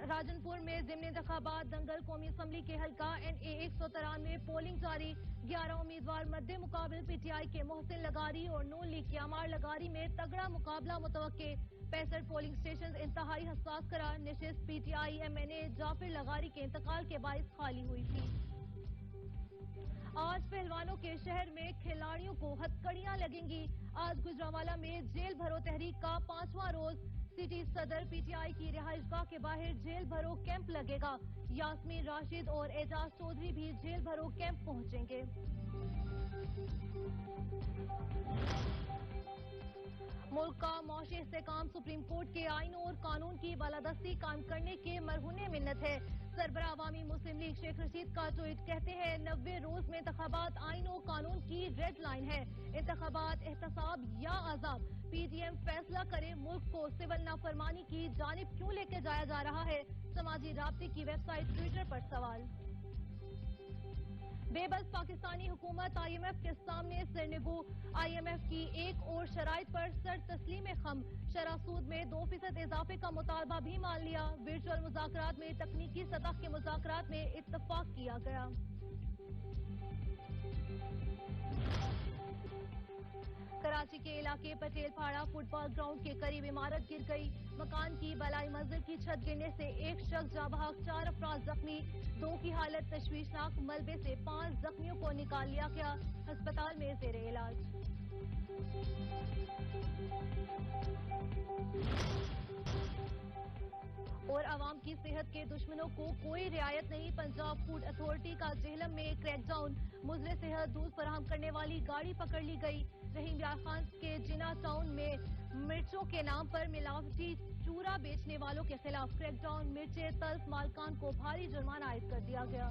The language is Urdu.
راجنپور میں ضمن انتخابات دنگل قومی اسمبلی کے حلقہ NA 193 میں پولنگ جاری 11 امیدوار مد مقابل PTI کے محسن لغاری اور نون لیگ کے عمار لغاری میں تگڑا مقابلہ متوقع 65 پولنگ اسٹیشن انتہائی حساس قرار نشست PTI MNA جعفر لغاری کے انتقال کے باعث خالی ہوئی تھی۔ آج پہلوانوں کے شہر میں کھلاڑیوں کو ہتھکڑیاں لگیں گی۔ آج گجرانوالہ میں جیل بھرو تحریک کا 5واں روز سٹی صدر PTI کی رہائش گاہ کے باہر جیل بھرو کیمپ لگے گا۔ یاسمین راشد اور اعجاز چودھری بھی جیل بھرو کیمپ پہنچیں گے۔ ملک کا معاشی استحکام سپریم کورٹ کے آئینوں اور قانون کی بالادستی قائم کرنے کے مرہون منت ہے۔ سربراہ عوامی مسلم لیگ شیخ رشید کا ٹویٹ کہتے ہیں 90 روز میں انتخابات آئین و قانون کی ریڈ لائن ہے۔ انتخابات احتساب یا عذاب PDM فیصلہ کرے ملک کو سول نافرمانی کی جانب کیوں لے کے جایا جا رہا ہے۔ سماجی رابطے کی ویب سائٹ ٹویٹر پر سوال۔ بے بس پاکستانی حکومت IMF کے سامنے سرنگو IMF کی ایک اور شرائط پر سر تسلیم خم شرح سود میں 2% اضافے کا مطالبہ بھی مان لیا۔ ورچوئل مذاکرات میں تکنیکی سطح کے مذاکرات میں اتفاق کیا گیا۔ کراچی کے علاقے پٹیل پھاڑا فٹ بال گراؤنڈ کے قریب عمارت گر گئی۔ مکان کی بالائی منزل کی چھت گرنے سے ایک شخص جاں بحق 4 افراد زخمی 2 کی حالت تشویشناک ملبے سے 5 زخمیوں کو نکال لیا گیا ہسپتال میں زیر علاج۔ اور عوام کی صحت کے دشمنوں کو کوئی رعایت نہیں۔ پنجاب فوڈ اتھارٹی کا جہلم میں کریک ڈاؤن مضر صحت دودھ فراہم کرنے والی گاڑی پکڑ لی گئی۔ رحیم یار خان کے جنا ٹاؤن میں مرچوں کے نام پر ملاوٹی چورا بیچنے والوں کے خلاف کریک ڈاؤن مرچیں تلف مالکان کو بھاری جرمانہ عائد کر دیا گیا۔